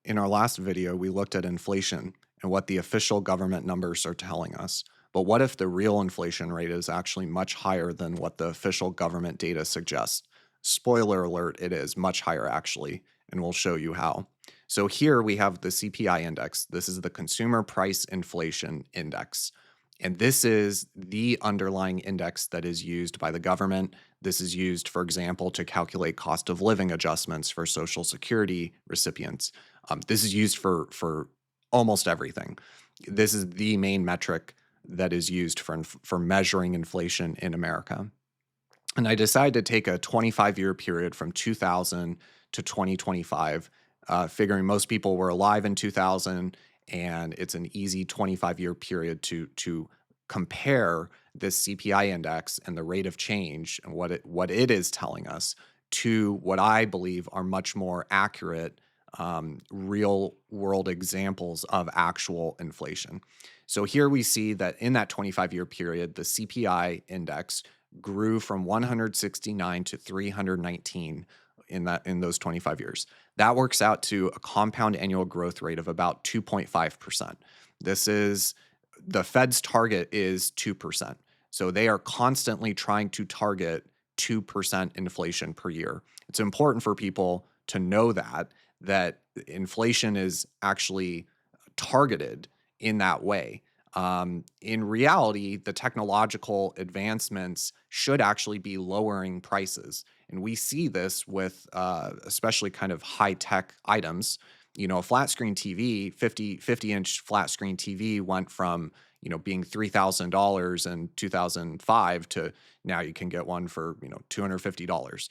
In our last video, we looked at inflation and what the official government numbers are telling us. But what if the real inflation rate is actually much higher than what the official government data suggests? Spoiler alert, it is much higher actually, and we'll show you how. So here we have the CPI index. This is the Consumer Price Inflation Index. And this is the underlying index that is used by the government. This is used, for example, to calculate cost of living adjustments for Social Security recipients. This is used for almost everything. This is the main metric that is used for measuring inflation in America. And I decided to take a 25-year period from 2000 to 2025, figuring most people were alive in 2000, and it's an easy 25-year period to compare this CPI index and the rate of change and what it is telling us to what I believe are much more accurate real world examples of actual inflation. So here we see that in that 25-year period, the CPI index grew from 169 to 319 in those 25 years. That works out to a compound annual growth rate of about 2.5%. This is the Fed's target is 2%. So they are constantly trying to target 2% inflation per year. It's important for people to know that inflation is actually targeted in that way. In reality, the technological advancements should actually be lowering prices. And we see this with especially kind of high tech items. You know, a flat screen TV, 50-inch flat screen TV went from, being $3,000 in 2005 to now you can get one for, $250.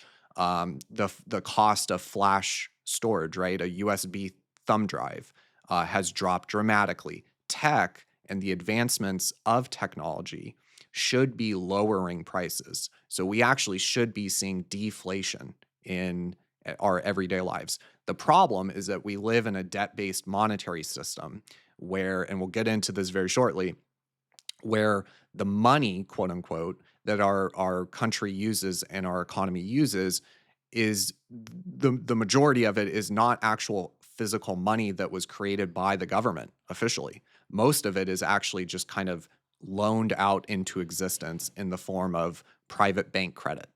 The cost of flash storage, right? A USB thumb drive has dropped dramatically. Tech and the advancements of technology should be lowering prices. So we actually should be seeing deflation in our everyday lives. The problem is that we live in a debt-based monetary system where, and we'll get into this very shortly, where the money, quote unquote, that our country uses and our economy uses is the majority of it is not actual physical money that was created by the government officially. Most of it is actually just kind of loaned out into existence in the form of private bank credit.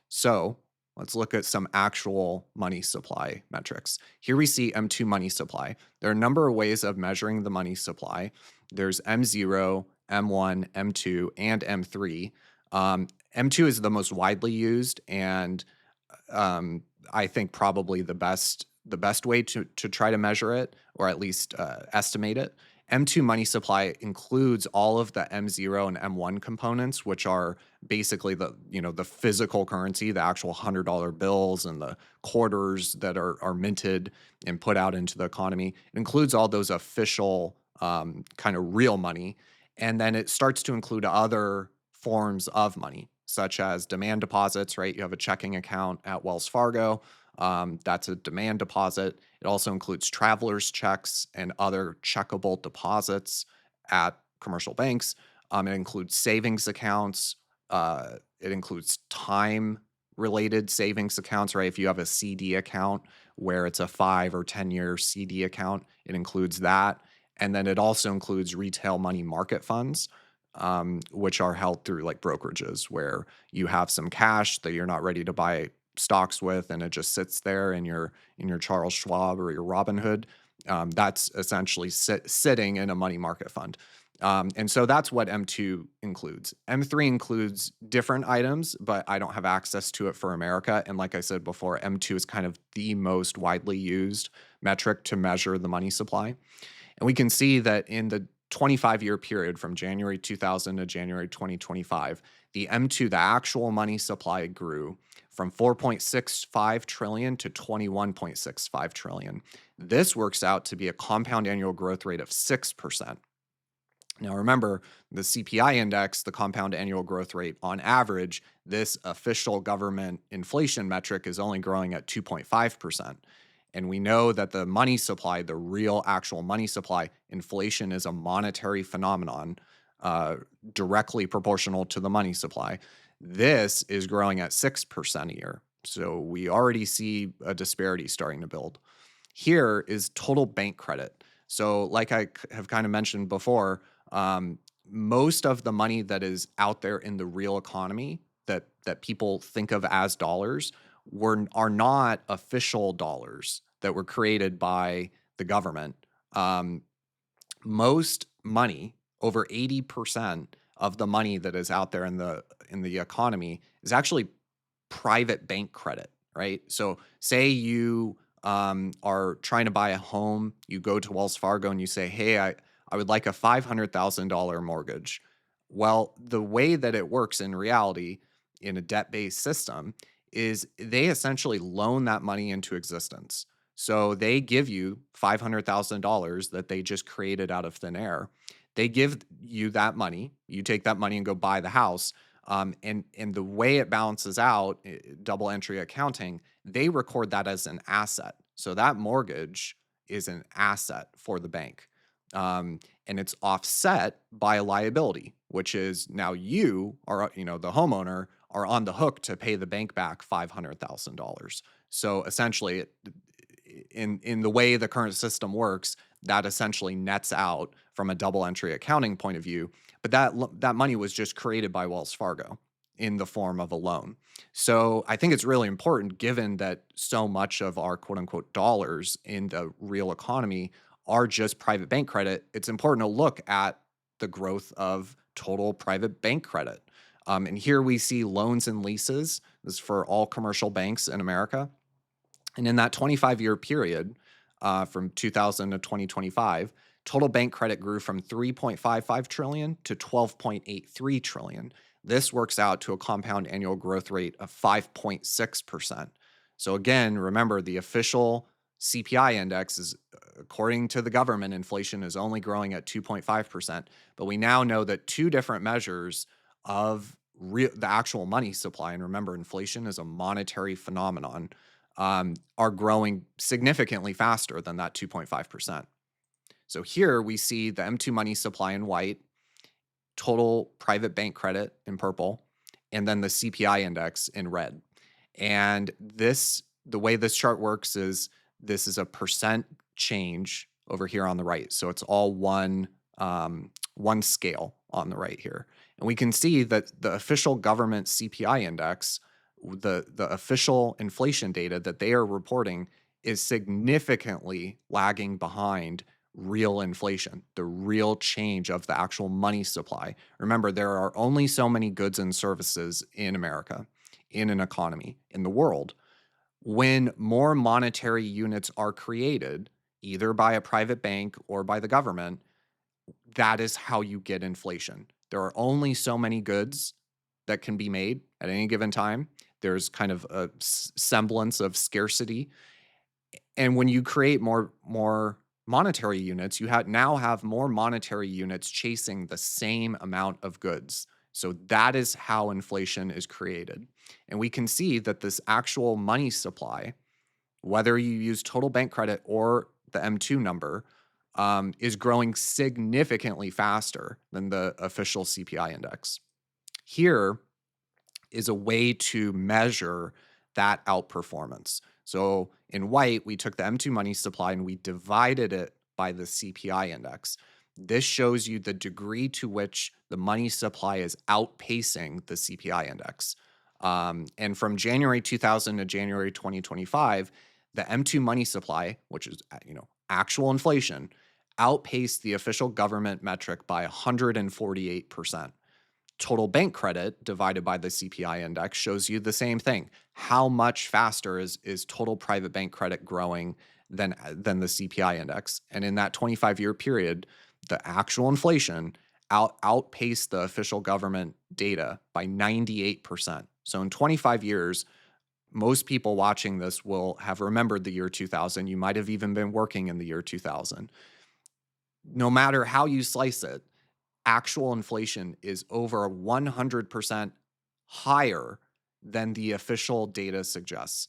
So let's look at some actual money supply metrics. Here we see M2 money supply. There are a number of ways of measuring the money supply. There's M0, M1, M2, and M3. M2 is the most widely used and I think probably the best way to try to measure it, or at least estimate it. M2 money supply includes all of the M0 and M1 components, which are basically the physical currency, the actual $100 bills and the quarters that are minted and put out into the economy. It includes all those official kind of real money, and then it starts to include other forms of money, such as demand deposits, right? You have a checking account at Wells Fargo. That's a demand deposit. It also includes traveler's checks and other checkable deposits at commercial banks. It includes savings accounts. It includes time related savings accounts, right? If you have a CD account where it's a 5 or 10-year CD account, it includes that. And then it also includes retail money market funds, which are held through like brokerages where you have some cash that you're not ready to buy stocks with, and it just sits there in your Charles Schwab or your Robinhood. That's essentially sitting in a money market fund. And so that's what M2 includes. M3 includes different items, but I don't have access to it for America. And like I said before, M2 is kind of the most widely used metric to measure the money supply. And we can see that in the 25-year period from January 2000 to January 2025, the M2, the actual money supply, grew from 4.65 trillion to 21.65 trillion. This works out to be a compound annual growth rate of 6%. Now remember, the CPI index, the compound annual growth rate on average, this official government inflation metric is only growing at 2.5%. And we know that the money supply, the real actual money supply, inflation is a monetary phenomenon directly proportional to the money supply. This is growing at 6% a year. So we already see a disparity starting to build. Here is total bank credit. So, like have kind of mentioned before, um, most of the money that is out there in the real economy that people think of as dollars are not official dollars that were created by the government. Um, Most money, over 80% of the money that is out there in the economy, is actually private bank credit, right? So, say you are trying to buy a home, you go to Wells Fargo and you say, "Hey, I would like a $500,000 mortgage." Well, the way that it works in reality in a debt based system is they essentially loan that money into existence. So they give you $500,000 that they just created out of thin air. They give you that money. You take that money and go buy the house. And the way it balances out, double entry accounting, they record that as an asset. So that mortgage is an asset for the bank. And it's offset by a liability, which is now you are, the homeowner are on the hook to pay the bank back $500,000. So essentially, in the way the current system works, that essentially nets out from a double entry accounting point of view. But that money was just created by Wells Fargo in the form of a loan. So I think it's really important, given that so much of our quote unquote dollars in the real economy are just private bank credit. It's important to look at the growth of total private bank credit. And here we see loans and leases. This is for all commercial banks in America. And in that 25-year period, from 2000 to 2025, total bank credit grew from 3.55 trillion to 12.83 trillion. This works out to a compound annual growth rate of 5.6%. So again, remember the official CPI index is, according to the government, inflation is only growing at 2.5%. But we now know that two different measures of the actual money supply, and remember, inflation is a monetary phenomenon, are growing significantly faster than that 2.5%. So here we see the M2 money supply in white, total private bank credit in purple, and then the CPI index in red. And the way this chart works is this is a percent change over here on the right. So it's all one scale on the right here. And we can see that the official government CPI index, the official inflation data that they are reporting, is significantly lagging behind real inflation, the real change of the actual money supply. Remember, there are only so many goods and services in America, in an economy, in the world. When more monetary units are created, either by a private bank or by the government, that is how you get inflation. There are only so many goods that can be made at any given time. There's kind of a semblance of scarcity. And when you create more monetary units, you now have more monetary units chasing the same amount of goods. So that is how inflation is created. And we can see that this actual money supply, whether you use total bank credit or the M2 number, is growing significantly faster than the official CPI index. Here is a way to measure that outperformance. So in white, we took the M2 money supply and we divided it by the CPI index. This shows you the degree to which the money supply is outpacing the CPI index. And from January 2000 to January 2025, the M2 money supply, which is actual inflation, outpaced the official government metric by 148%. Total bank credit divided by the CPI index shows you the same thing. How much faster is total private bank credit growing than the CPI index? And in that 25-year period, the actual inflation outpaced the official government data by 98%. So in 25 years, most people watching this will have remembered the year 2000. You might have even been working in the year 2000. No matter how you slice it, actual inflation is over 100% higher than the official data suggests.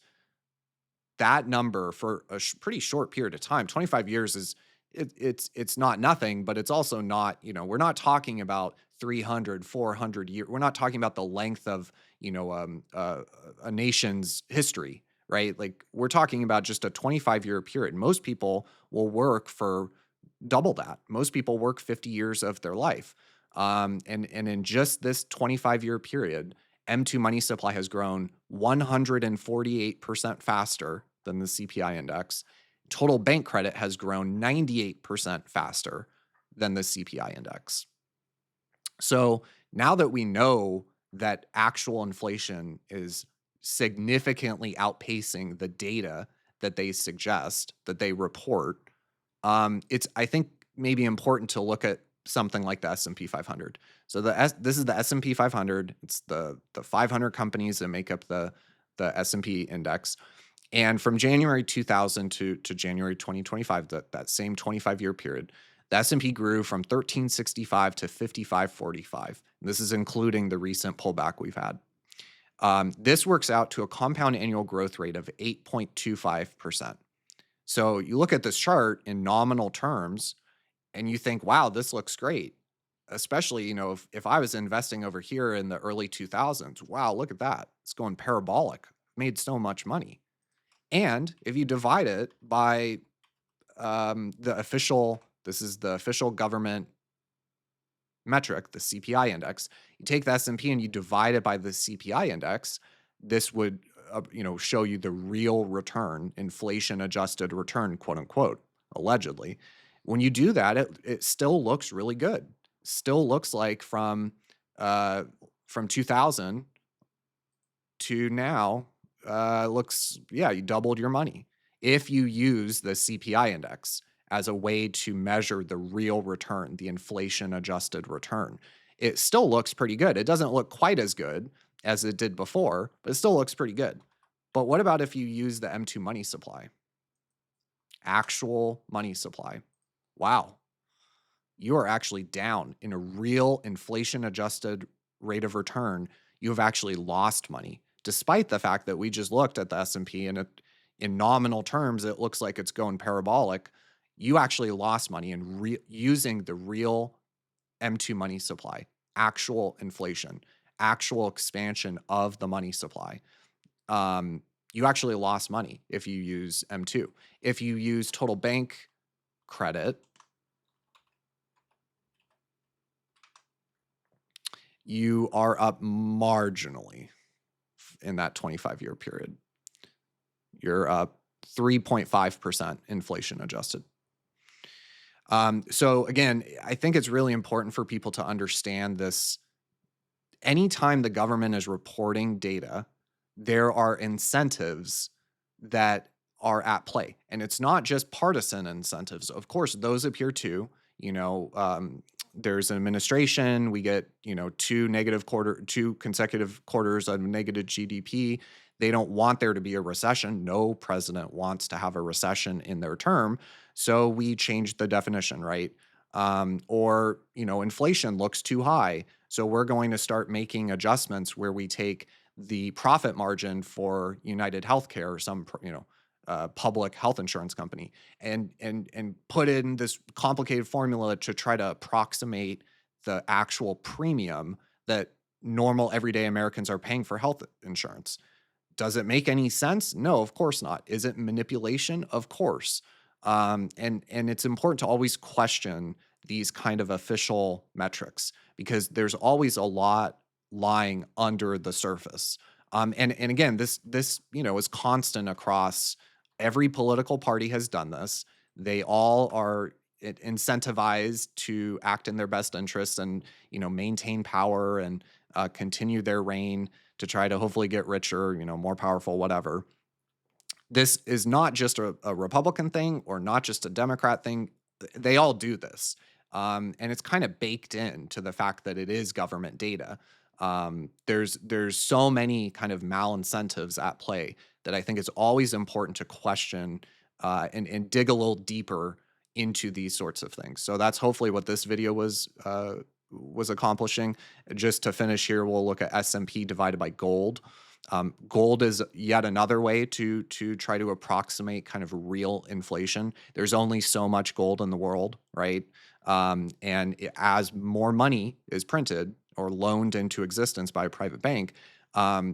That number for a pretty short period of time, 25 years it's not nothing, but it's also not, we're not talking about 300, 400 years. We're not talking about the length of, a nation's history. right? Like we're talking about just a 25-year period. Most people will work for double that. Most people work 50 years of their life. And in just this 25-year period, M2 money supply has grown 148% faster than the CPI index. Total bank credit has grown 98% faster than the CPI index. So now that we know that actual inflation is significantly outpacing the data that they suggest, that they report, it's, I think, maybe important to look at something like the S&P 500. So this is the S&P 500. It's the 500 companies that make up the S&P index. And from January 2000 to January 2025, that same 25-year period, the S&P grew from 1365 to 5545. This is including the recent pullback we've had. This works out to a compound annual growth rate of 8.25%. So you look at this chart in nominal terms and you think, wow, this looks great. Especially, if I was investing over here in the early 2000s, wow, look at that. It's going parabolic. Made so much money. And if you divide it by this is the official government metric, the CPI index. You take the S&P and you divide it by the CPI index. This would, show you the real return, inflation adjusted return, quote unquote, allegedly. When you do that, it still looks really good. Still looks like from 2000 to now, you doubled your money if you use the CPI index as a way to measure the real return, the inflation adjusted return. It still looks pretty good. It doesn't look quite as good as it did before, but it still looks pretty good. But what about if you use the M2 money supply? Actual money supply. Wow. You are actually down in a real inflation adjusted rate of return. You have actually lost money, despite the fact that we just looked at the S&P and in nominal terms, it looks like it's going parabolic. You actually lost money in using the real M2 money supply, actual inflation, actual expansion of the money supply. You actually lost money if you use M2. If you use total bank credit, you are up marginally in that 25-year period. You're up 3.5% inflation adjusted. So again, I think it's really important for people to understand this. Anytime the government is reporting data, there are incentives that are at play. And it's not just partisan incentives. Of course, those appear too. There's an administration, we get, two consecutive quarters of negative GDP. They don't want there to be a recession. No president wants to have a recession in their term. So we change the definition, right? Or inflation looks too high. So we're going to start making adjustments where we take the profit margin for United Healthcare or some, public health insurance company and put in this complicated formula to try to approximate the actual premium that normal everyday Americans are paying for health insurance. Does it make any sense? No, of course not. Is it manipulation? Of course. And it's important to always question these kind of official metrics because there's always a lot lying under the surface. And again, this is constant across every political party has done this. They all are incentivized to act in their best interests and maintain power and continue their reign to try to hopefully get richer, more powerful, whatever. This is not just a Republican thing or not just a Democrat thing. They all do this. And it's kind of baked into the fact that it is government data. There's so many kind of malincentives at play that I think it's always important to question and dig a little deeper into these sorts of things. So that's hopefully what this video was accomplishing. Just to finish here, we'll look at S&P divided by gold. Gold is yet another way to try to approximate kind of real inflation. There's only so much gold in the world, right? As more money is printed or loaned into existence by a private bank,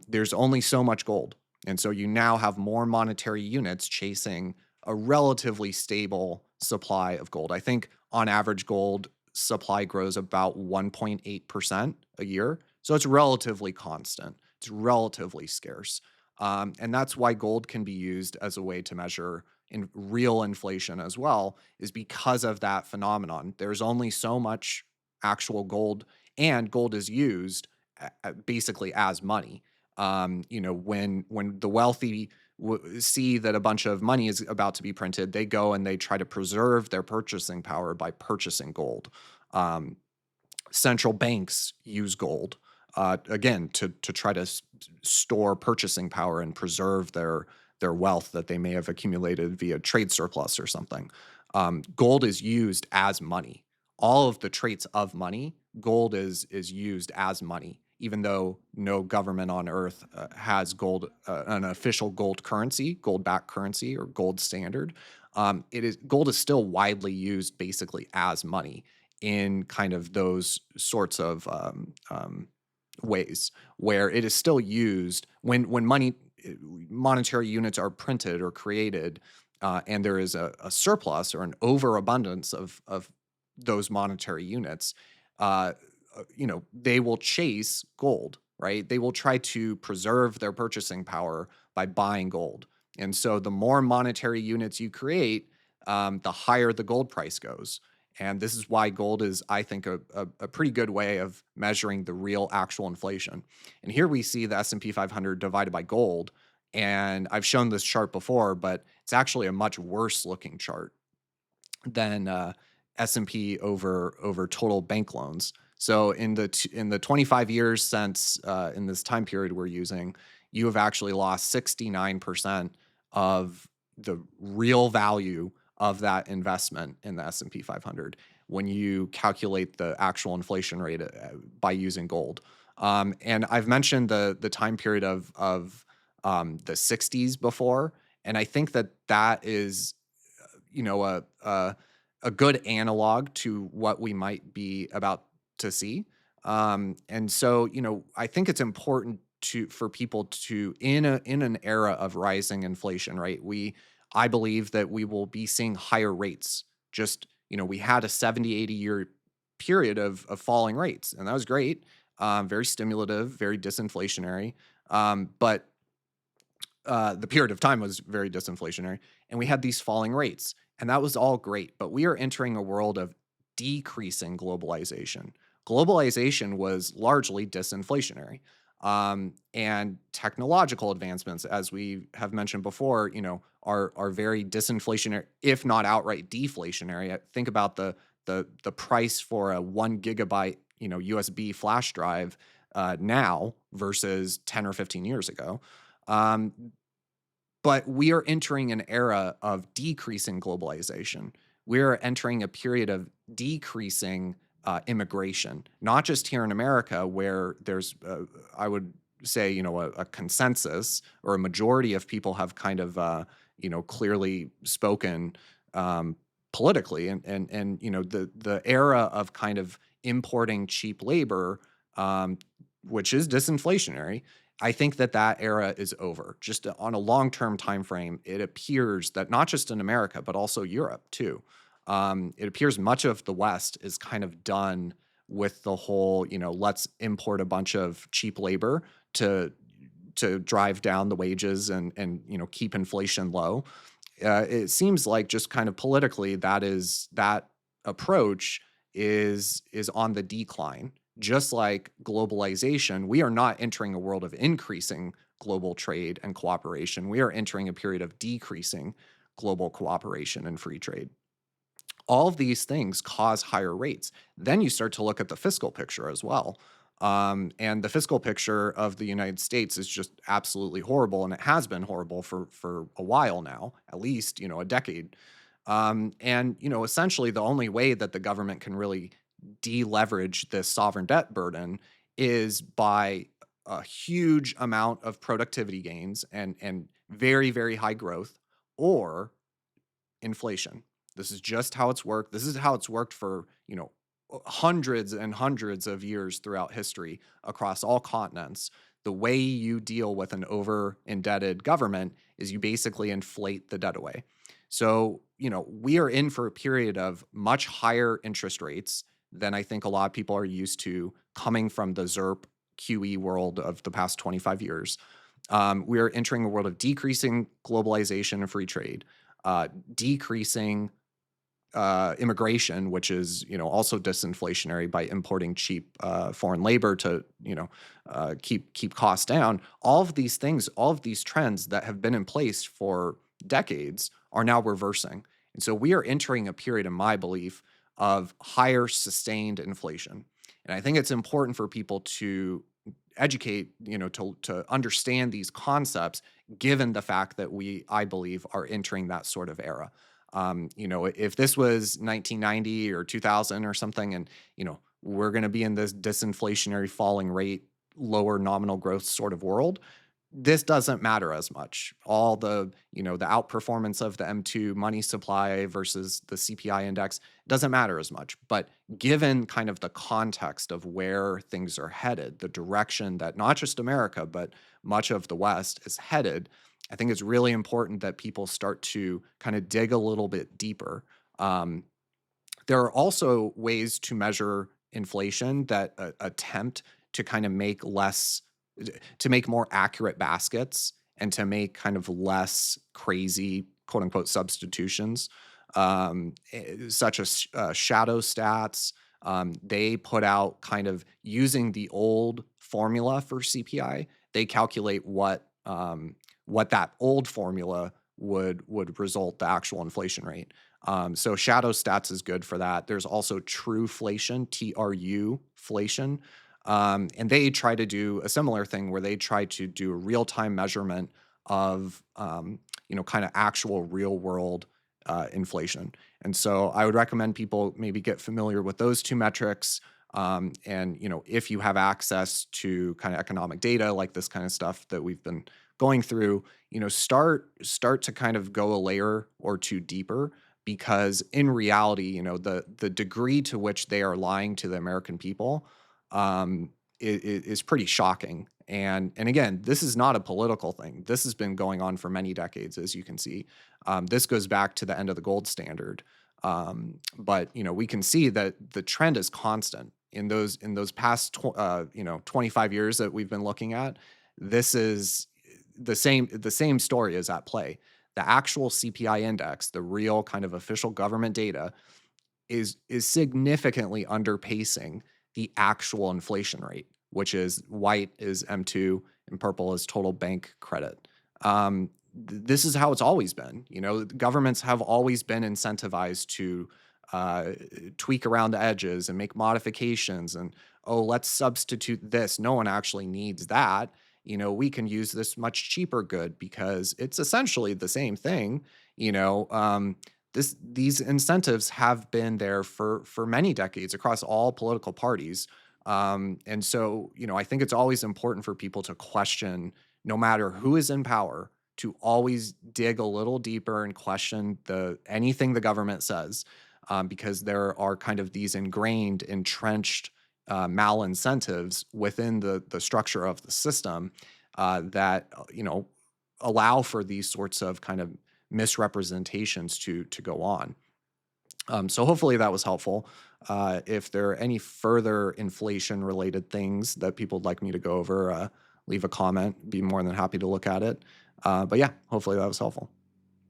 there's only so much gold. And so you now have more monetary units chasing a relatively stable supply of gold. I think on average, gold supply grows about 1.8% a year. So it's relatively constant, it's relatively scarce. And that's why gold can be used as a way to measure in real inflation as well, is because of that phenomenon. There's only so much actual gold, and gold is used basically as money. When the wealthy see that a bunch of money is about to be printed, they go and they try to preserve their purchasing power by purchasing gold. Um, Central banks use gold again to try to store purchasing power and preserve their wealth that they may have accumulated via trade surplus or something. Gold is used as money. All of the traits of money, gold is used as money. Even though no government on earth has gold, an official gold currency, gold-backed currency, or gold standard, it is gold is still widely used basically as money in kind of those sorts of ways where it is still used when monetary units are printed or created, and there is a surplus or an overabundance of those monetary units. Uh, they will chase gold, right? They will try to preserve their purchasing power by buying gold. And so the more monetary units you create, the higher the gold price goes. And this is why gold is, I think, a pretty good way of measuring the real actual inflation. And here we see the S&P 500 divided by gold. And I've shown this chart before, but it's actually a much worse looking chart than S&P over total bank loans. So in the 25 years since in this time period we're using, you have actually lost 69% of the real value of that investment in the S&P 500 when you calculate the actual inflation rate by using gold. And I've mentioned the time period of the 60s before, and I think that is a good analog to what we might be about to see. And so, I think it's important for people to in an era of rising inflation, right? I believe that we will be seeing higher rates. Just, we had a 70, 80 year period of falling rates, and that was great. Very stimulative, very disinflationary. But the period of time was very disinflationary, and we had these falling rates, and that was all great. But we are entering a world of decreasing globalization. Globalization was largely disinflationary, and technological advancements, as we have mentioned before, are very disinflationary, if not outright deflationary. Think about the price for a 1 gigabyte USB flash drive now versus 10 or 15 years ago. Um, but we are entering an era of decreasing globalization. We're entering a period of decreasing immigration, not just here in America, where there's, I would say, a consensus or a majority of people have kind of, clearly spoken um, politically, and the era of kind of importing cheap labor, which is disinflationary. I think that era is over. Just on a long-term time frame, it appears that not just in America, but also Europe too. It appears much of the West is kind of done with the whole, let's import a bunch of cheap labor to drive down the wages and keep inflation low. It seems like just kind of politically that approach is on the decline. Just like globalization, we are not entering a world of increasing global trade and cooperation. We are entering a period of decreasing global cooperation and free trade. All of these things cause higher rates. Then you start to look at the fiscal picture as well. And the fiscal picture of the United States is just absolutely horrible, and it has been horrible for a while now, at least a decade. And essentially, the only way that the government can really deleverage this sovereign debt burden is by a huge amount of productivity gains and very very high growth, or inflation. This is just how it's worked. This is how it's worked for, hundreds and hundreds of years throughout history across all continents. the way you deal with an over indebted government is you basically inflate the debt away. So, we are in for a period of much higher interest rates than I think a lot of people are used to coming from the ZERP QE world of the past 25 years. We are entering a world of decreasing globalization and free trade, decreasing immigration, which is also disinflationary by importing cheap foreign labor to keep costs down. All of these things, all of these trends that have been in place for decades are now reversing, and so we are entering a period, in my belief, of higher sustained inflation. And I think it's important for people to educate, to understand these concepts, given the fact that I believe, are entering that sort of era. If this was 1990 or 2000 or something, and we're going to be in this disinflationary, falling rate, lower nominal growth sort of world, this doesn't matter as much. All the outperformance of the M2 money supply versus the CPI index doesn't matter as much. But given kind of the context of where things are headed, the direction that not just America, but much of the West is headed, I think it's really important that people start to kind of dig a little bit deeper. Um, there are also ways to measure inflation that attempt to kind of make more accurate baskets and to make kind of less crazy quote unquote substitutions, such as shadow stats. They put out kind of using the old formula for CPI. They calculate what that old formula would result the actual inflation rate. So shadow stats is good for that. There's also Truflation, TRU-flation, and they try to do a similar thing where they try to do a real-time measurement of kind of actual real-world inflation. And so I would recommend people maybe get familiar with those two metrics. And if you have access to kind of economic data like this kind of stuff that we've been going through, start to kind of go a layer or two deeper, because in reality, the degree to which they are lying to the American people is pretty shocking. And again, this is not a political thing. This has been going on for many decades, as you can see. This goes back to the end of the gold standard. But we can see that the trend is constant in those past 25 years that we've been looking at. This is the same story is at play. The actual CPI index, the real kind of official government data, is significantly underpacing the actual inflation rate, which is white is M2 and purple is total bank credit. This is how it's always been. Governments have always been incentivized to tweak around the edges and make modifications, and let's substitute this. No one actually needs that. We can use this much cheaper good because it's essentially the same thing. These incentives have been there for many decades across all political parties. And so, I think it's always important for people to question, no matter who is in power, to always dig a little deeper and question anything the government says, because there are kind of these ingrained, entrenched malincentives within the structure of the system that allow for these sorts of kind of misrepresentations to go on. So hopefully that was helpful. If there are any further inflation related things that people would like me to go over, leave a comment. Be more than happy to look at it. But yeah, hopefully that was helpful.